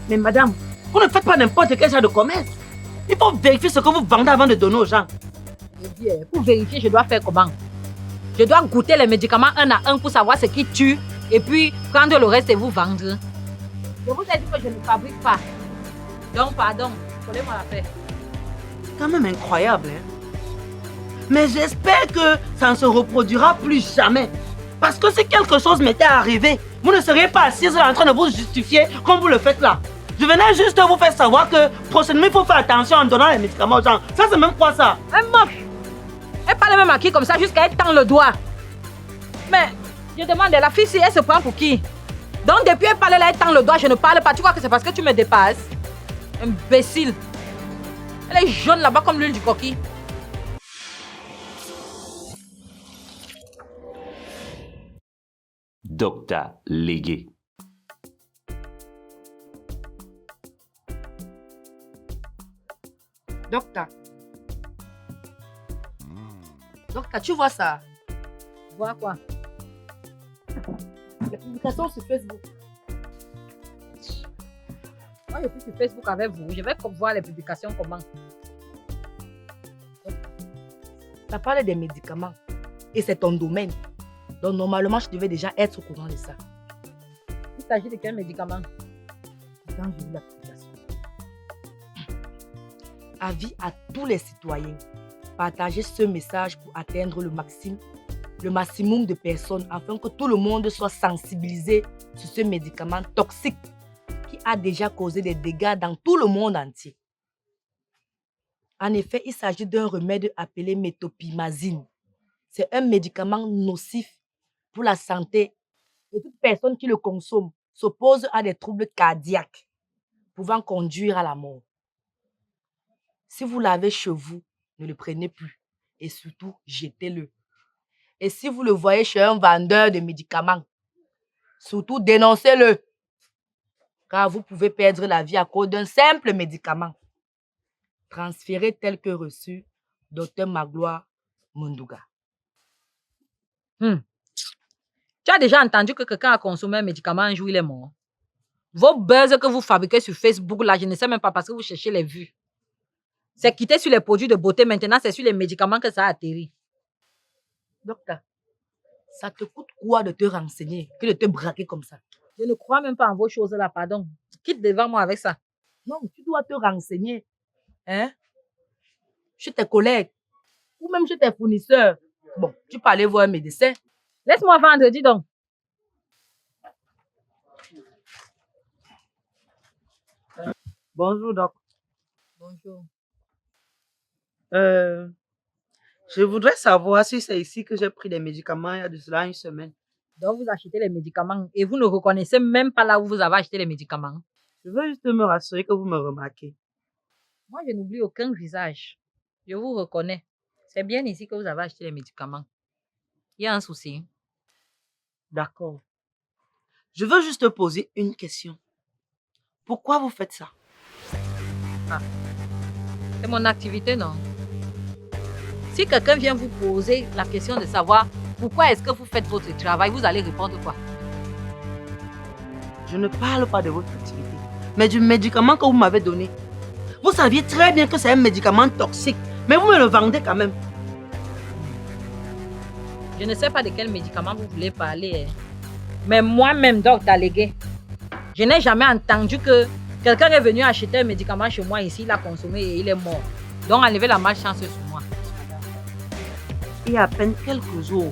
Mais madame, vous ne faites pas n'importe quel genre de commerce. Il faut vérifier ce que vous vendez avant de donner aux gens. Je dis, pour vérifier, je dois faire comment? Je dois goûter les médicaments un à un pour savoir ce qui tue et puis prendre le reste et vous vendre. Je vous ai dit que je ne fabrique pas. Donc, pardon, collez-moi la paix. C'est quand même incroyable, hein? Mais j'espère que ça ne se reproduira plus jamais. Parce que si quelque chose m'était arrivé, vous ne seriez pas assise là en train de vous justifier comme vous le faites là. Je venais juste vous faire savoir que prochainement il faut faire attention en donnant les médicaments aux gens. Ça c'est même quoi ça? Elle moque. Elle parle même à qui comme ça jusqu'à elle tend le doigt. Mais je demande à la fille si elle se prend pour qui? Donc depuis elle parle là, elle tend le doigt, je ne parle pas. Tu crois que c'est parce que tu me dépasses? Imbécile. Elle est jaune là-bas comme l'huile du coquille. Docteur Légué. Docteur, tu vois ça? Vois quoi? Les publications sur Facebook. Moi, je suis sur Facebook avec vous. Je vais voir les publications comment. Ça parle des médicaments. Et c'est ton domaine. Donc normalement, je devais déjà être au courant de ça. Il s'agit de quel médicament? Quand j'ai vu la publication. Avis à tous les citoyens. Partagez ce message pour atteindre le maximum de personnes afin que tout le monde soit sensibilisé sur ce médicament toxique qui a déjà causé des dégâts dans tout le monde entier. En effet, il s'agit d'un remède appelé métopimazine. C'est un médicament nocif pour la santé et toute personne qui le consomme s'oppose à des troubles cardiaques pouvant conduire à la mort. Si vous l'avez chez vous, ne le prenez plus et surtout jetez-le. Et si vous le voyez chez un vendeur de médicaments, surtout dénoncez-le car vous pouvez perdre la vie à cause d'un simple médicament. Transféré tel que reçu, Dr Magloire Munduga. Tu as déjà entendu que quelqu'un a consommé un médicament un jour, il est mort? Vos buzz que vous fabriquez sur Facebook, là, je ne sais même pas parce que vous cherchez les vues. C'est quitté sur les produits de beauté. Maintenant, c'est sur les médicaments que ça a atterri. Docteur, ça te coûte quoi de te renseigner que de te braquer comme ça? Je ne crois même pas en vos choses là, pardon. Quitte devant moi avec ça. Non, tu dois te renseigner. Hein? Chez tes collègues ou même chez tes fournisseurs. Bon, tu peux aller voir un médecin. Laisse-moi vendre, dis donc. Bonjour, doc. Bonjour. Je voudrais savoir si c'est ici que j'ai pris des médicaments il y a de cela une semaine. Donc, vous achetez les médicaments et vous ne reconnaissez même pas là où vous avez acheté les médicaments. Je veux juste me rassurer que vous me remarquez. Moi, je n'oublie aucun visage. Je vous reconnais. C'est bien ici que vous avez acheté les médicaments. Il y a un souci. D'accord. Je veux juste te poser une question. Pourquoi vous faites ça? C'est mon activité, non? Si quelqu'un vient vous poser la question de savoir pourquoi est-ce que vous faites votre travail, vous allez répondre quoi? Je ne parle pas de votre activité, mais du médicament que vous m'avez donné. Vous saviez très bien que c'est un médicament toxique, mais vous me le vendez quand même. Je ne sais pas de quel médicament vous voulez parler. Mais moi-même, docteur Légué, je n'ai jamais entendu que quelqu'un est venu acheter un médicament chez moi ici, il l'a consommé et il est mort. Donc enlevez la malchance sur moi. Il y a à peine quelques jours,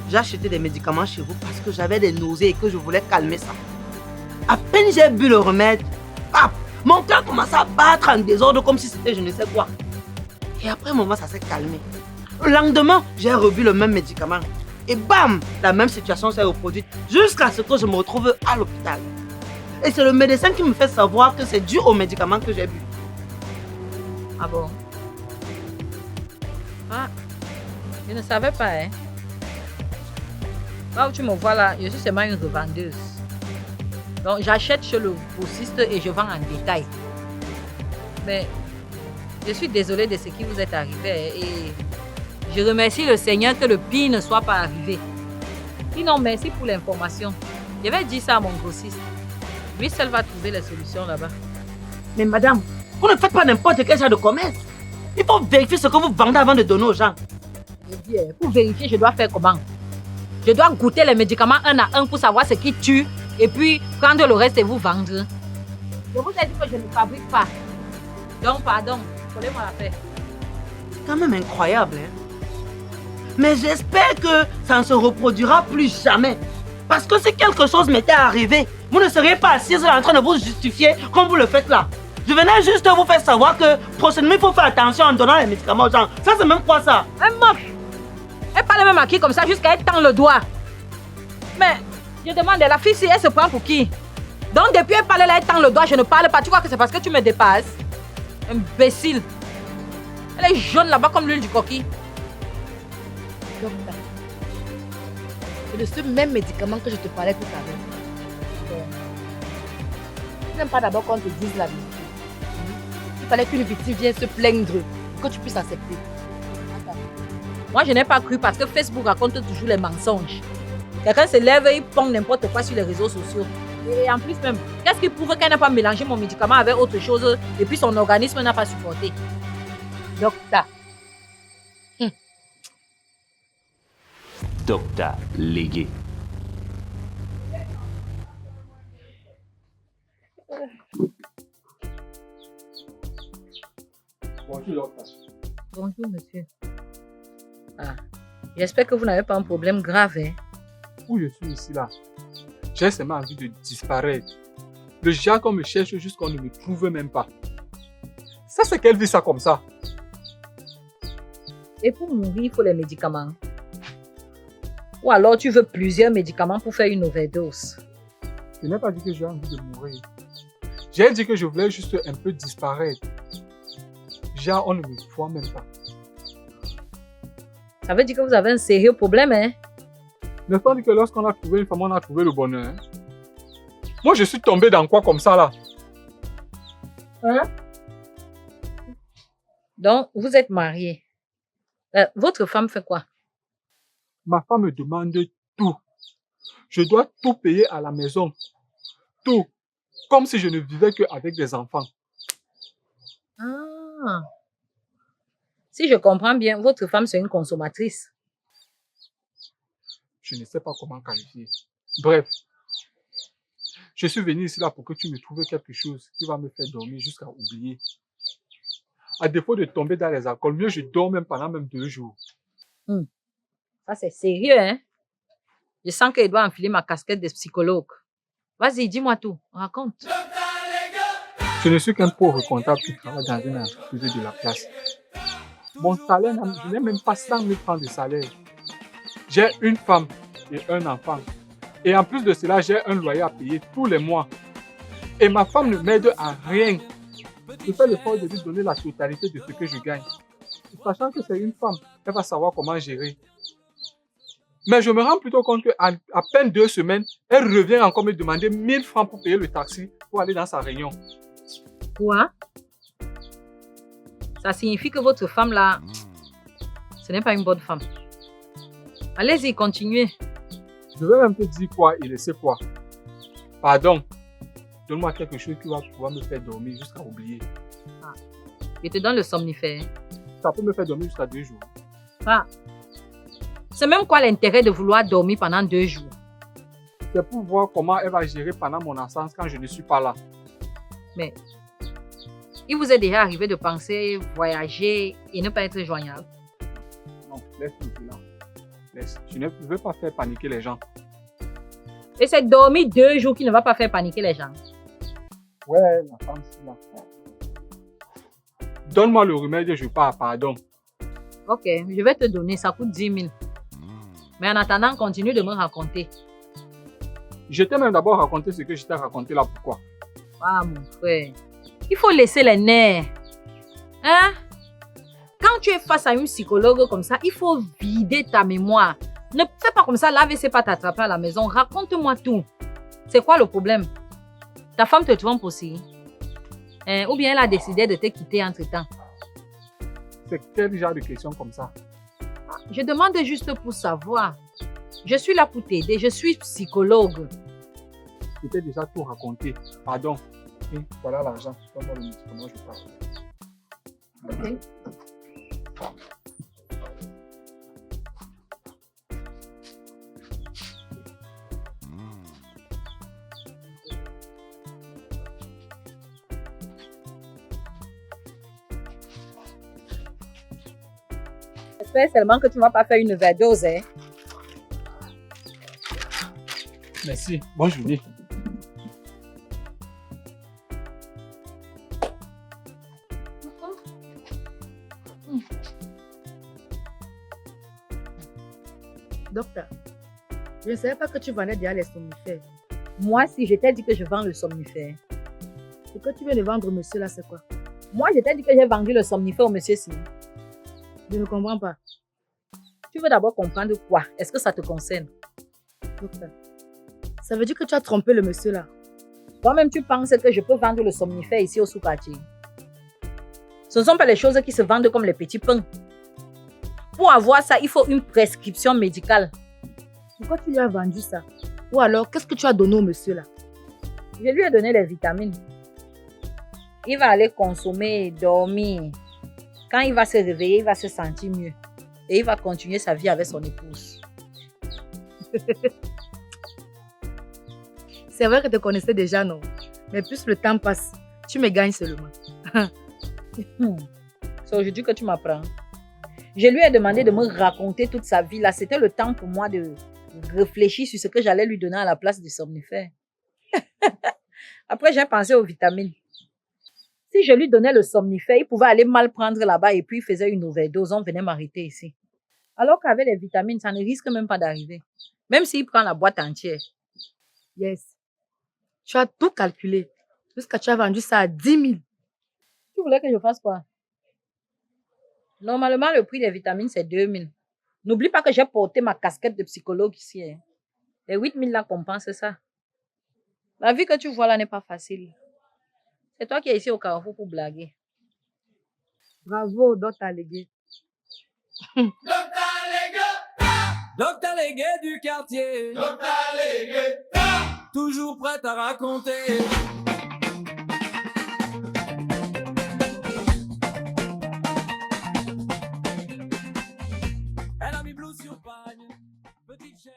j'ai acheté des médicaments chez vous parce que j'avais des nausées et que je voulais calmer ça. À peine j'ai bu le remède, paf, mon cœur commençait à battre en désordre comme si c'était je ne sais quoi. Et après un moment, ça s'est calmé. Le lendemain, j'ai rebu le même médicament. Et bam, la même situation s'est reproduite jusqu'à ce que je me retrouve à l'hôpital. Et c'est le médecin qui me fait savoir que c'est dû au médicament que j'ai bu. Ah bon? Ah, je ne savais pas, hein. Là où tu me vois là, je suis seulement une revendeuse. Donc j'achète chez le grossiste et je vends en détail. Mais je suis désolée de ce qui vous est arrivé et je remercie le Seigneur que le pire ne soit pas arrivé. Sinon, merci pour l'information. Je vais dire ça à mon grossiste. Lui seul va trouver les solutions là-bas. Mais madame, vous ne faites pas n'importe quel genre de commerce. Il faut vérifier ce que vous vendez avant de donner aux gens. Je dis, pour vérifier, je dois faire comment? Je dois goûter les médicaments un à un pour savoir ce qui tue et puis prendre le reste et vous vendre. Je vous ai dit que je ne fabrique pas. Donc, pardon, collez-moi la paix. C'est quand même incroyable, hein. Mais j'espère que ça ne se reproduira plus jamais. Parce que si quelque chose m'était arrivé, vous ne seriez pas assise là en train de vous justifier comme vous le faites là. Je venais juste vous faire savoir que prochainement il faut faire attention en donnant les médicaments aux gens. Ça c'est même quoi ça? Elle moque. Elle parle même à qui comme ça jusqu'à elle tend le doigt. Mais je demande, la fille si elle se prend pour qui? Donc depuis elle parle là, elle tend le doigt, je ne parle pas. Tu crois que c'est parce que tu me dépasses? Imbécile. Elle est jaune là-bas comme l'huile du coquille. Docteur, c'est de ce même médicament que je te parlais tout à l'heure. Tu n'aimes pas d'abord qu'on te dise la vérité. Il fallait qu'une victime vienne se plaindre pour que tu puisses accepter. Attends. Moi je n'ai pas cru parce que Facebook raconte toujours les mensonges. Quelqu'un se lève et il pond n'importe quoi sur les réseaux sociaux. Et en plus même, qu'est-ce qui prouve qu'elle n'a pas mélangé mon médicament avec autre chose et puis son organisme n'a pas supporté? Docteur. Docteur Légué. Bonjour, docteur. Bonjour monsieur. Ah, j'espère que vous n'avez pas un problème grave, hein? Où je suis ici là, j'ai seulement envie de disparaître. Le genre qu'on me cherche jusqu'on ne me trouve même pas. Ça c'est qu'elle vit ça comme ça. Et pour mourir, il faut les médicaments. Ou alors tu veux plusieurs médicaments pour faire une overdose. Je n'ai pas dit que j'ai envie de mourir. J'ai dit que je voulais juste un peu disparaître. Genre, on ne me voit même pas. Ça veut dire que vous avez un sérieux problème, hein? N'est-ce pas dit que lorsqu'on a trouvé une femme, on a trouvé le bonheur, hein? Moi, je suis tombé dans quoi comme ça, là? Hein? Donc, vous êtes marié. Votre femme fait quoi? Ma femme me demande tout. Je dois tout payer à la maison. Tout. Comme si je ne vivais qu'avec des enfants. Ah. Si je comprends bien, votre femme c'est une consommatrice. Je ne sais pas comment qualifier. Bref. Je suis venu ici là pour que tu me trouves quelque chose qui va me faire dormir jusqu'à oublier. À défaut de tomber dans les alcools, mieux je dors même pendant même 2 jours. Ça c'est sérieux, hein? Je sens qu'elle doit enfiler ma casquette de psychologue. Vas-y, dis-moi tout. Raconte. Je ne suis qu'un pauvre comptable qui travaille dans une entreprise de la place. Mon salaire, je n'ai même pas 100 000 francs de salaire. J'ai une femme et un enfant. Et en plus de cela, j'ai un loyer à payer tous les mois. Et ma femme ne m'aide à rien. Je fais l'effort de lui donner la totalité de ce que je gagne. Sachant que c'est une femme, elle va savoir comment gérer. Mais je me rends plutôt compte qu'à peine 2 semaines, elle revient encore me demander 1000 francs pour payer le taxi pour aller dans sa réunion. Quoi? Ça signifie que votre femme là, ce n'est pas une bonne femme. Allez-y, continuez. Je vais même te dire quoi et laisser quoi. Pardon. Donne-moi quelque chose qui va pouvoir me faire dormir jusqu'à oublier. Ah. Je te donne le somnifère. Ça peut me faire dormir jusqu'à 2 jours. Ah. C'est même quoi l'intérêt de vouloir dormir pendant 2 jours? C'est pour voir comment elle va gérer pendant mon absence quand je ne suis pas là. Mais il vous est déjà arrivé de penser voyager et ne pas être joignable? Non, laisse-le là. Laisse. Je ne veux pas faire paniquer les gens. Et c'est dormir 2 jours qui ne va pas faire paniquer les gens. Ouais, la femme, c'est là. Donne-moi le remède et je pars, pardon. Ok, je vais te donner, ça coûte 10 000. Mais en attendant, continue de me raconter. Je t'ai même d'abord raconté ce que je t'ai raconté là, pourquoi? Ah mon frère, il faut laisser les nerfs. Hein? Quand tu es face à une psychologue comme ça, il faut vider ta mémoire. Ne fais pas comme ça, l'AVC pas t'attraper à la maison. Raconte-moi tout. C'est quoi le problème? Ta femme te trompe aussi? Hein? Ou bien elle a décidé de te quitter entre-temps? C'est quel genre de question comme ça? Je demande juste pour savoir. Je suis là pour t'aider, je suis psychologue. Je t'ai déjà tout raconté. Pardon. Et voilà l'argent. Donne-moi le médicament, je pars. Ok. J'espère seulement que tu ne vas pas faire une overdose, hein. Merci. Bonne journée. Docteur, je ne savais pas que tu vendais déjà les somnifères. Moi, si je t'ai dit que je vends le somnifère. Ce que tu viens de vendre, monsieur, là, c'est quoi? Moi, je t'ai dit que j'ai vendu le somnifère au monsieur Si. Je ne comprends pas. Tu veux d'abord comprendre quoi? Est-ce que ça te concerne? Docteur, ça veut dire que tu as trompé le monsieur, là. Toi-même, tu penses que je peux vendre le somnifère ici au sous-quartier? Ce ne sont pas les choses qui se vendent comme les petits pains. Pour avoir ça, il faut une prescription médicale. Pourquoi tu lui as vendu ça? Ou alors, qu'est-ce que tu as donné au monsieur, là? Je lui ai donné les vitamines. Il va aller consommer, dormir. Quand il va se réveiller, il va se sentir mieux. Et il va continuer sa vie avec son épouse. C'est vrai que tu te connaissais déjà, non? Mais plus le temps passe, tu me gagnes seulement. C'est aujourd'hui que tu m'apprends. Je lui ai demandé de me raconter toute sa vie. Là, c'était le temps pour moi de réfléchir sur ce que j'allais lui donner à la place du somnifère. Après, j'ai pensé aux vitamines. Si je lui donnais le somnifère, il pouvait aller mal prendre là-bas et puis il faisait une overdose. On venait m'arrêter ici. Alors qu'avec les vitamines, ça ne risque même pas d'arriver. Même s'il prend la boîte entière. Yes. Tu as tout calculé. Jusqu'à tu as vendu ça à 10 000. Tu voulais que je fasse quoi? Normalement, le prix des vitamines, c'est 2 000. N'oublie pas que j'ai porté ma casquette de psychologue ici. Hein. Les 8 000 là compensent ça. La vie que tu vois là n'est pas facile. C'est toi qui es ici au Carrefour pour blaguer. Bravo, docteur Légué. Docteur Légué du quartier. Docteur Légué. Toujours prêt à raconter.